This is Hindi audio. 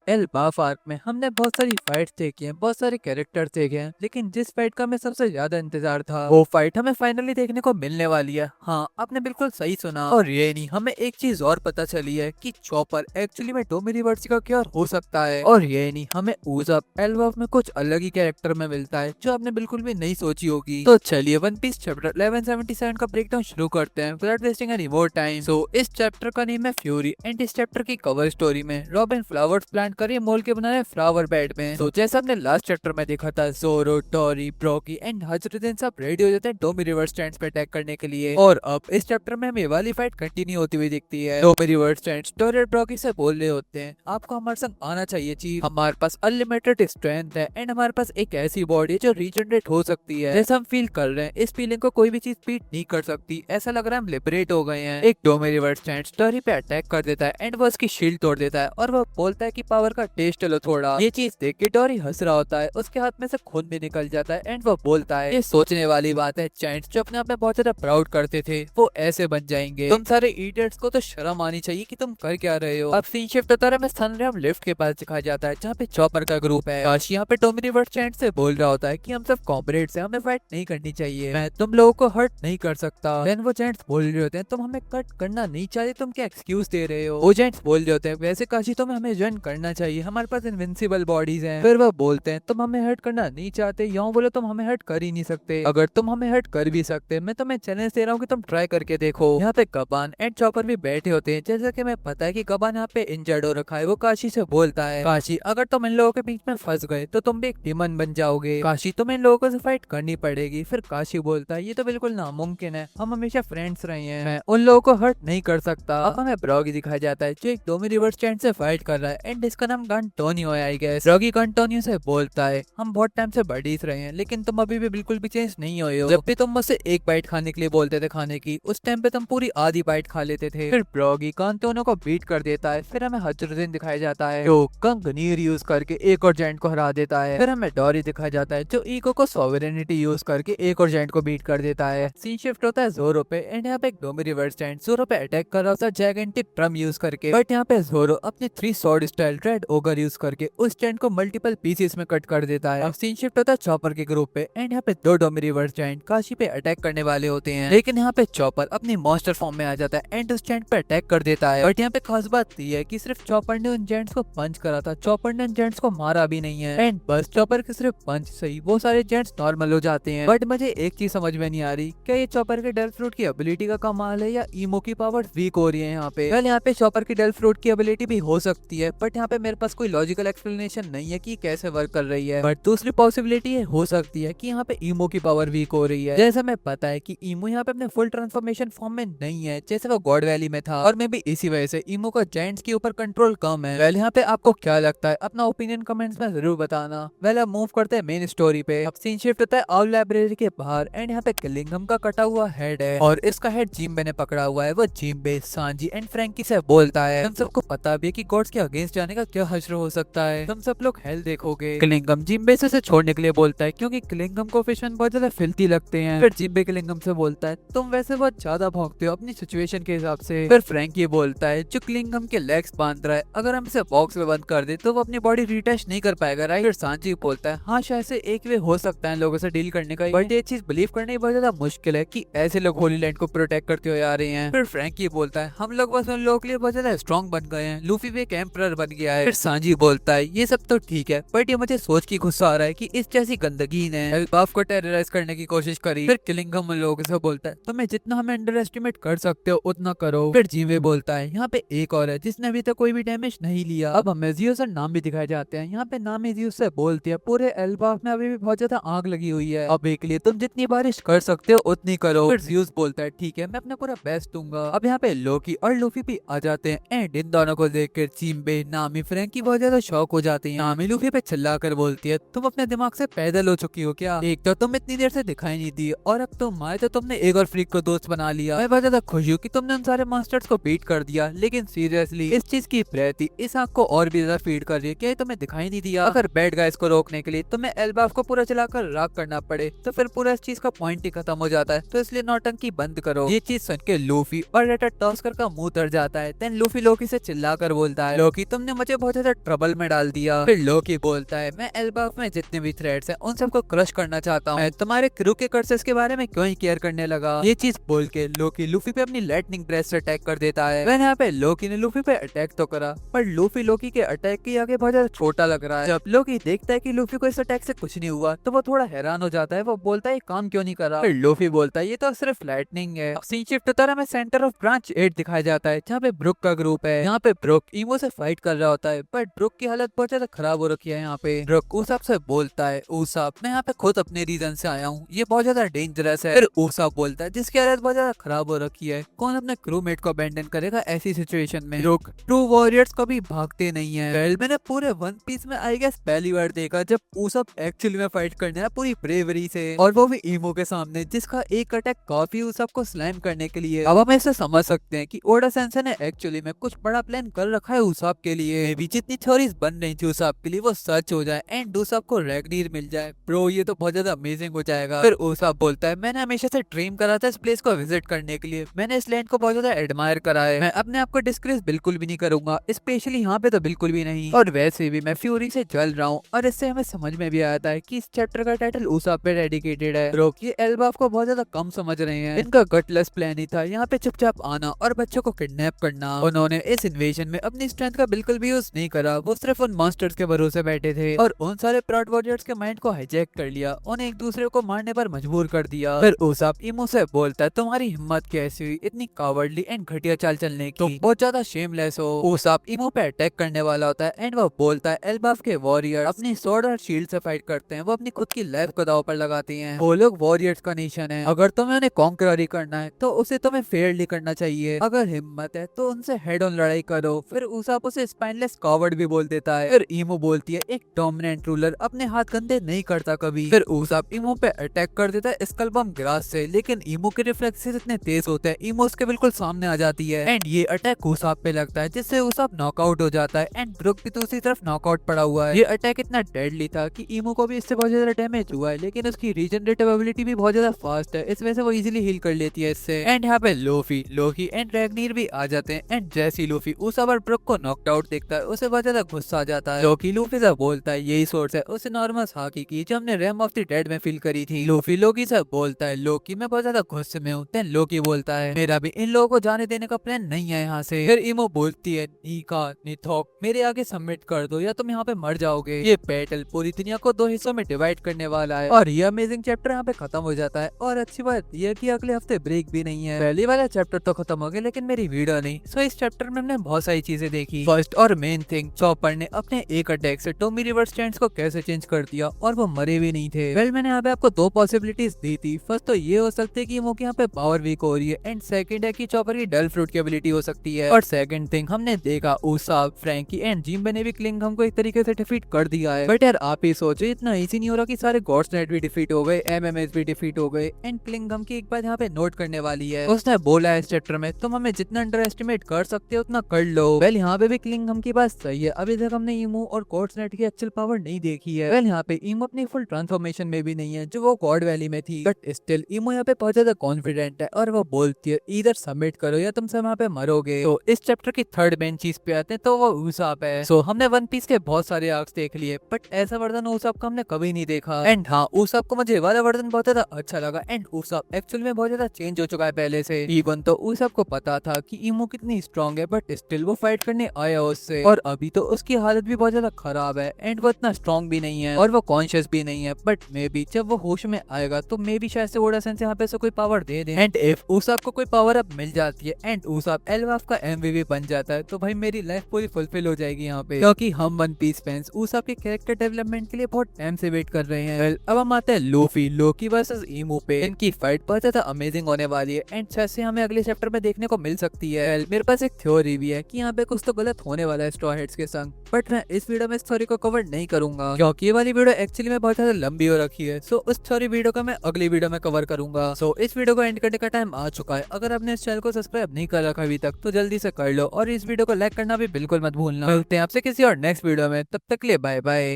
एल्बाफ आर्क में हमने बहुत सारी फाइट्स देखी हैं, बहुत सारे कैरेक्टर्स देखे हैं, लेकिन जिस फाइट का हमें सबसे ज्यादा इंतजार था वो फाइट हमें फाइनली देखने को मिलने वाली है। हाँ, आपने बिल्कुल सही सुना। और ये नहीं, हमें एक चीज और पता चली है कि चॉपर एक्चुअली में डोमिनिवर्स का क्या हो सकता है। और ये नहीं, हमें उज़अप एल्बाफ में कुछ अलग ही कैरेक्टर में मिलता है जो आपने बिल्कुल भी नहीं सोची होगी। तो चलिए वन पीस चैप्टर 1177 का ब्रेकडाउन शुरू करते हैं without wasting any more time. So इस चैप्टर का नेम है फ्यूरी एंड इस चैप्टर की कवर स्टोरी में रॉबिन फ्लावर्स प्लांट करिए मोल के बना रहे फ्लावर बेड में। तो जैसा हमने लास्ट चैप्टर में देखा था, ज़ोरो, टोरी, ब्रोकी एंड हजरतुद्दीन सब रेडी हो जाते हैं डोमी रिवर स्टैंड्स पे अटैक करने के लिए। और अब इस चैप्टर में हमें ये वाली फाइट कंटिन्यू होती हुई दिखती है। डोमी रिवर स्टैंड्स टोरी और ब्रोकी से बोल रहे होते हैं, आपको हमारे संग आना चाहिए चीफ, हमारे पास अनलिमिटेड स्ट्रेंथ है एंड हमारे पास एक ऐसी बॉडी है जो रीजनरेट हो सकती है। जैसा हम फील कर रहे हैं, इस फीलिंग को कोई भी चीज बीट नहीं कर सकती। ऐसा लग रहा है हम लिबरेट हो गए हैं। एक डोमी रिवर स्टैंड्स टोरी पे अटैक कर देता है एंड वो उसकी शील्ड तोड़ देता है और वो बोलता है कि पावर का टेस्ट लो थोड़ा। ये चीज देख के टोरी हंस रहा होता है, उसके हाथ में से खून भी निकल जाता है एंड वो बोलता है, ये सोचने वाली बात है जायंट्स जो अपने आप में बहुत ज्यादा प्राउड करते थे वो ऐसे बन जाएंगे। तुम सारे इडियट्स को तो शर्म आनी चाहिए कि तुम कर क्या रहे हो। अब सीन शिफ्ट होता है, हमें सनराम लिफ्ट के पास दिखाया जाता है जहाँ पे चॉपर का ग्रुप है। काश यहाँ पे टोमी रिवर स्टैंड से बोल रहा होता है कि हम सब कॉम्रेड्स हैं, हमें फाइट नहीं करनी चाहिए, मैं तुम लोगों को हर्ट नहीं कर सकता। देन वो जेंट्स बोल रहे होते हैं, तुम हमें कट करना नहीं चाहते, तुम क्या एक्सक्यूज दे रहे हो। वो जेंट्स बोल रहे होते हैं, वैसे काशी तुम्हें हमें ज्वाइन करना चाहिए, हमारे पास इनविंसिबल बॉडीज हैं। फिर वो बोलते हैं, तुम हमें हर्ट करना नहीं चाहते, यूं बोलो तुम हमें हर्ट कर ही नहीं सकते, अगर तुम हमें हर्ट कर भी सकते मैं तुम्हें चैलेंज दे रहा हूँ कि तुम ट्राई करके देखो। यहाँ पे कबान एंड चॉपर भी बैठे होते हैं। जैसा कि हमें पता है कि कबान यहाँ पे इंजर्ड हो रखा है, वो काशी से बोलता है, काशी अगर तुम इन लोगों के बीच में फंस गए तो तुम भी एक डिमन बन जाओगे, काशी तुम्हें इन लोगों से फाइट करनी पड़ेगी। फिर काशी बोलता है, ये तो बिल्कुल नामुमकिन है, हम हमेशा फ्रेंड्स रहे हैं, मैं उन लोगों को हर्ट नहीं कर सकता। अब हमें ब्रॉगी दिखाया जाता है जो एक डोमी रिवर स्टैंड से फाइट कर रहा है एंड इसका नाम कंटोनियो है आई गेस। ब्रॉगी कंटोनियो से बोलता है, हम बहुत टाइम से बडीज रहे हैं लेकिन तुम अभी भी बिल्कुल भी चेंज नहीं हुए हो। जब भी तुम मुझसे एक बाइट खाने के लिए बोलते थे खाने की, उस टाइम पे तुम पूरी आधी बाइट खा लेते थे। फिर ब्रॉगी कंटोनियो को बीट कर देता है। फिर हमें हजरतुद्दीन दिखाया जाता है जो कंगनीर यूज करके एक और जेंट को हरा देता है। फिर हमें डोरी दिखाया जाता है जो ईगो को सॉवरेनिटी यूज करके एक और जेंट को बीट कर देता है। सीन शिफ्ट होता है ज़ोरो पे एंड यहाँ पे एक डोमी रिवर स्टैंड ज़ोरो पे अटैक कर रहा होता है जायगेंटिक ड्रम यूज करके, बट यहाँ पे ज़ोरो अपनी 3 sword style red ogre use करके उस स्टैंड को मल्टीपल पीसेस में कट कर देता है। अब सीन शिफ्ट होता है चॉपर के ग्रुप पे एंड यहाँ पे दो डोमी रिवर स्टैंड काशी पे अटैक करने वाले होते हैं, लेकिन यहाँ पे चॉपर अपनी मॉन्स्टर फॉर्म में आ जाता है एंड उस स्टैंड पे अटैक कर देता है। बट यहाँ पे खास बात ये है कि सिर्फ चॉपर ने उन जेंट्स को पंच करा था, चॉपर ने उन जेंट्स को मारा भी नहीं है एंड बस चॉपर के सिर्फ पंच से ही वो सारे जेंट्स नॉर्मल हो जाते हैं। बट मुझे एक चीज समझ में नहीं आ रही, क्या ये चॉपर के डेल फ्रूट की एबिलिटी का कमाल है या ईमो की पावर वीक हो रही है यहाँ पे। वेल यहाँ पे चॉपर की डेल फ्रूट की एबिलिटी भी हो सकती है, बट यहाँ पे मेरे पास कोई लॉजिकल एक्सप्लेनेशन नहीं है कि कैसे वर्क कर रही है। बट दूसरी पॉसिबिलिटी ये हो सकती है कि यहाँ पे ईमो की पावर वीक हो रही है। जैसा हमें पता है कि ईमो यहाँ पे अपने फुल ट्रांसफॉर्मेशन फॉर्म में नहीं है जैसे वो गॉड वैली में था, और मे भी इसी वजह से ईमो का जायंट्स के ऊपर कंट्रोल कम है। वेल यहाँ पे आपको क्या लगता है, अपना ओपिनियन कमेंट्स में जरूर बताना। वेल अब मूव करते हैं मेन स्टोरी पे। अब सीन शिफ्ट होता है आउल लाइब्रेरी के बाहर एंड यहाँ पे किलिंगम का कटा हुआ हेड है और इसका हेड जिम्बे ने पकड़ा हुआ है। वो जिम्बे, सांजी एंड फ्रैंकी से बोलता है, तुम सबको पता भी है कि गॉड्स के अगेंस्ट जाने का क्या हश्र हो सकता है, तुम सब लोग हेल देखोगे। किलिंगम जिम्बे से छोड़ने के लिए बोलता है क्योंकि किलिंगम को फिशमैन बहुत ज्यादा फिल्थी लगते हैं। फिर जिम्बे किलिंगम से बोलता है, तुम वैसे बहुत ज्यादा भौंकते हो अपनी सिचुएशन के हिसाब से। फिर फ्रैंकी बोलता है, जो किलिंगम के लेग्स बांध रहा है, अगर हम इसे बॉक्स में बंद कर दे तो वो अपनी बॉडी रिटैच नहीं कर पाएगा राइट। फिर सांजी बोलता है, हाँ शायद से एक वे हो सकता है लोगों से डील करने का, बट ये चीज बिलीव करने बहुत ज्यादा मुश्किल है कि ऐसे लोग होली लैंड को प्रोटेक्ट करते हुए आ रहे हैं। फिर फ्रैंकी बोलता है, हम लोग बस उन लोगों के लिए बहुत ज्यादा स्ट्रॉन्ग बन गए हैं, लूफी भी एक एम्परर बन गया है। फिर सांजी बोलता है, ये सब तो ठीक है बट ये मुझे सोच की गुस्सा आ रहा है कि इस जैसी गंदगी ने एल्बाफ को टेरराइज करने की कोशिश करी। फिर किलिंगम उन लोगों से बोलता है, तुम्हें जितना हमें अंडर एस्टिमेट कर सकते हो उतना करो। फिर जीवे बोलता है, यहाँ पे एक और है जिसने अभी तक कोई भी डैमेज नहीं लिया। अब हमें जियोस और नाम भी दिखाए जाते हैं। यहाँ पे नामी जियोस से बोलती है, पूरे एल्बाफ में अभी भी बहुत ज्यादा आग लगी हुई है, अब एक लिए तुम जितनी बारिश कर सकते हो उतनी करो। फिर जियोस बोलता है, ठीक है मैं अपना पूरा बेस्ट दूंगा। अब यहाँ पे लोकी और लूफी भी आ जाते हैं एंड इन दोनों को देखकर जिम्बे, नामी, फ्रैंकी बहुत ज्यादा शॉक हो जाती है। नामी लूफी पे चिल्ला कर बोलती है, तुम अपने दिमाग से पैदल हो चुकी हो क्या, एक तो तुम इतनी देर से दिखाई नहीं दी और अब तुम आए तो तुमने एक और फ्रीक को दोस्त बना लिया। मैं बहुत ज्यादा खुश हूँ कि तुमने उन सारे मास्टर्स को बीट कर दिया, लेकिन सीरियसली इस चीज की प्रैती इस आंख को और भी ज्यादा फीड कर रही है, क्या तुम्हें दिखाई नहीं दिया। अगर बैड गाइस को रोकने के लिए तुम्हें एल्बाफ को पूरा चलाकर राख करना पड़े तो फिर पूरा इस चीज का पॉइंट ही खत्म हो जाता है, तो इसलिए नौटंकी बंद करो। ये चीज सुन के लूफी और रेटा टॉस्कर का मुंह तर जाता है। देन लूफी लोकी से चिल्ला कर बोलता है, लोकी तुमने मुझे मुझे बहुत ज्यादा ट्रबल में डाल दिया। फिर लोकी बोलता है मैं एल्बाफ में जितने भी थ्रेड्स हैं उन सबको क्रश करना चाहता हूँ, तुम्हारे क्रू के कर्सेस के बारे में क्यों ही केयर करने लगा। ये चीज बोल के लोकी लूफी पे अपनी लाइटनिंग ब्रेथ से अटैक कर देता है। वह यहाँ पे लोकी ने लूफी पे अटैक तो करा पर लूफी लोकी के अटैक के आगे बहुत ज्यादा छोटा लग रहा है। जब लोकी देखता है कि लूफी को इस अटैक से कुछ नहीं हुआ तो वो थोड़ा हैरान हो जाता है। वो बोलता है काम क्यों नहीं करा। फिर लूफी बोलता है ये तो सिर्फ लाइटनिंग है। सीन शिफ्ट होता है, हमें सेंटर ऑफ ब्रांच 8 दिखाया जाता है जहाँ पे ब्रुक का ग्रुप है। यहाँ पे ब्रुक ईमो से फाइट कर रहा होता है बट ब्रुक की हालत बहुत ज्यादा खराब हो रखी है। यहाँ पे ब्रुक उसाप से बोलता है उसाप मैं यहाँ पे खुद अपने रीजन से आया हूँ, ये बहुत ज्यादा डेंजरस है। फिर उसाप बोलता है जिसकी हालत बहुत ज्यादा खराब हो रखी है कौन अपने क्रूमेट को अबैंडन करेगा ऐसी सिचुएशन में। ब्रुक ट्रू वॉरियर्स कभी भागते नहीं है। वेल मैंने पूरे वन पीस में आई गेस पहली बार देखा जब उसाप एक्चुअली में फाइट करने आया पूरी ब्रेवरी से और वो भी ईमो के सामने जिसका एक अटैक काफी उसाप को स्लैम करने के लिए। अब हम ऐसे समझ सकते हैं कि ओडा सेंसेई ने एक्चुअली में कुछ बड़ा प्लान कर रखा है उसाप के लिए। भी जितनी थ्योरीज बन रही थी उसाप के लिए वो सच हो जाए एंड उसाप को रैग्नीर मिल जाए। ब्रो ये तो बहुत ज्यादा अमेजिंग हो जाएगा। फिर उसाप बोलता है मैंने हमेशा से ड्रीम करा था इस प्लेस को विजिट करने के लिए, मैंने इस लैंड को बहुत ज्यादा एडमायर करा है, मैं अपने आप को डिस्क्रेस बिल्कुल भी नहीं करूंगा, स्पेशली यहाँ पे तो बिल्कुल भी नहीं। और वैसे भी मैं फ्यूरी से जल रहा हूँ और इससे हमें समझ में भी आता है कि इस चैप्टर का टाइटल उसाप पे डेडिकेटेड है। ब्रो ये एल्बाफ को बहुत ज्यादा कम समझ रहे हैं। इनका गटलेस प्लान ही था यहाँ पे चुपचाप आना और बच्चों को किडनैप करना। उन्होंने इस इन्वेजन में अपनी स्ट्रेंथ का बिल्कुल भी यूज नहीं करा, वो सिर्फ उन मॉन्स्टर्स के भरोसे बैठे थे और उन सारे प्रॉड वॉरियर्स के माइंड को हाईजैक कर लिया, उन्हें एक दूसरे को मारने पर मजबूर कर दिया। फिर उसाप ईमो से बोलता है तुम्हारी हिम्मत कैसी हुई इतनी कावर्डली एंड घटिया चाल चलने की, तुम बहुत ज्यादा शेमलेस हो। उसाप ईमो पे अटैक करने वाला होता है एंड वो बोलता है एल्बाफ के वॉरियर अपनी स्वॉर्ड और शील्ड से फाइट करते हैं, वो अपनी खुद की लाइफ को दांव पर लगाती हैं। वो लोग वॉरियर्स का नेशन है, अगर तुम्हें उन्हें कॉन्कररी करना है तो उसे तुम्हें फेयरली करना चाहिए, अगर हिम्मत है तो उनसे हेड ऑन लड़ाई करो। फिर उसाप उसे स्पाइनलेस कॉवर्ड भी बोल देता है। फिर ईमो बोलती है एक डोमिनेंट रूलर अपने हाथ गंदे नहीं करता कभी। फिर उसाप ईमो पे अटैक कर देता है स्कल बम ग्रास से, लेकिन ईमो के रिफ्लेक्सेस इतने तेज होते हैं ईमो उसके बिल्कुल सामने आ जाती है एंड ये अटैक उसाप पे लगता है जिससे उसाप नॉकआउट हो जाता है एंड ब्रुक भी दूसरी तरफ नॉकआउट पड़ा हुआ है। ये अटैक इतना डेडली था कि ईमो को भी इससे बहुत ज्यादा डैमेज हुआ है, लेकिन उसकी रीजनरेटिव एबिलिटी भी बहुत ज्यादा फास्ट है, इस वजह से वो इजीली हील कर लेती है इससे। एंड यहाँ पे लोकी एंड रैग्नीर भी आ जाते हैं एंड जैसी लूफी उसाप और ब्रुक को नॉकड आउट देखता है उसे बहुत ज्यादा गुस्सा आ जाता है। लोकी लूफी से बोलता है यही सोर्स है उसे नॉर्मल हाकी की जो हमने रेम ऑफ द डेड में फील करी थी। लूफी लोकी से बोलता है लोकी मैं बहुत ज्यादा गुस्से में हूँ। देन लोकी बोलता है मेरा भी इन लोगों को जाने देने का प्लान नहीं है यहाँ से। फिर ईमो बोलती है नीका निथोक मेरे आगे सबमिट कर दो या तुम यहाँ पे मर जाओगे। ये बैटल पूरी दुनिया को दो हिस्सों में डिवाइड करने वाला है और ये अमेजिंग चैप्टर यहाँ पे खत्म हो जाता है। और अच्छी बात यह कि अगले हफ्ते ब्रेक भी नहीं है। पहले वाला चैप्टर तो खत्म हो गया लेकिन मेरी वीडियो नहीं। सो इस चैप्टर में हमने बहुत सारी चीजें देखी। फर्स्ट और मेन थिंग चॉपर ने अपने एक अटैक से टोमी रिवर स्टैंड्स को कैसे चेंज कर दिया और वो मरे भी नहीं थे। वेल मैंने यहाँ पे आपको दो पॉसिबिलिटीज दी थी। फर्स्ट तो ये हो सकती है कि वो यहाँ पे पावर वीक हो रही है एंड सेकंड है कि चॉपर की डल फ्रूट की एबिलिटी हो सकती है। और सेकंड थिंग हमने देखा उसाप फ्रैंकी एंड जिम्बे ने भी क्लिंगम को एक तरीके से डिफीट कर दिया है। बट यार आप ही सोचो इतना इजी नहीं हो रहा कि सारे गॉड्स नाइट भी डिफीट हो गए, एमएमएस भी डिफीट हो गए एंड क्लिंगम की एक बात यहाँ पे नोट करने वाली है। उसने बोला है इस चैप्टर में तुम हमें जितना अंडर एस्टिमेट कर सकते हो उतना कर लो। वेल यहाँ पे भी क्लिंगम की बात सही है, अभी तक हमने ईमो और गॉड्स नाइट की एक्चुअल पावर नहीं देखी है। वेल यहाँ पे ईमो अपनी फुल ट्रांसफॉर्मेशन में भी नहीं है जो वो गॉड वैली में थी, बट स्टिल ईमो यहाँ पे बहुत ज्यादा कॉन्फिडेंट है और वो बोलती है इधर सबमिट करो या तुम सब यहाँ पे मरोगे। तो इस चैप्टर की थर्ड मेन चीज पे आते हैं तो वो उसाप है। सो हमने वन पीस के बहुत सारे आर्क्स देख लिए बट ऐसा वर्जन उसाप का हमने कभी नहीं देखा। एंड हाँ उसाप को मुझे वाला वर्जन बहुत ज्यादा अच्छा लगा एंड उसाप एक्चुअल में बहुत ज्यादा चेंज हो चुका है पहले से। इवन तो उसाप को पता था कि ईमो कितनी स्ट्रांग है बट स्टिल वो फाइट करने आया उससे और अभी तो उसकी हालत भी बहुत ज्यादा खराब है एंड वो इतना स्ट्रांग भी नहीं है और वो कॉन्शियस भी नहीं है। बट मे बी जब वो होश में आएगा तो मे बी शायद से ओडा सेंसेई यहाँ पे से कोई पावर दे दे एंड इफ उसाप को कोई पावर अप मिल जाती है एंड उसाप एल्बाफ का एमवीपी बन जाता है तो भाई मेरी लाइफ पूरी फुलफिल हो जाएगी यहाँ पे, क्योंकि हम वन पीस फैंस उसाप के कैरेक्टर डेवलपमेंट के लिए बहुत टाइम से वेट कर रहे हैं। well, अब हम आते हैं लोकी वर्सेस ईमो पे। इनकी फाइट बहुत ज्यादा अमेजिंग होने वाली है एंड जैसे हमें अगले चैप्टर में देखने को मिल सकती है। मेरे पास एक थ्योरी भी है कि यहाँ पे कुछ तो गलत होने वाला है स्ट्रॉ हेड्स के संग, बट मैं इस वीडियो में इस थ्योरी को कवर नहीं करूंगा क्योंकि ये वाली वीडियो एक्चुअली में बहुत ज्यादा लंबी हो रखी है। सो उस थ्योरी वीडियो का मैं अगली वीडियो में कवर करूंगा। सो इस वीडियो को एंड करने का टाइम आ चुका है। अगर आपने इस चैनल को सब्सक्राइब नहीं कर रखा अभी तक तो जल्दी से कर लो और इस वीडियो को लाइक करना भी बिल्कुल मत भूलना। मिलते हैं आपसे किसी और नेक्स्ट वीडियो में, तब तक के लिए बाय बाय।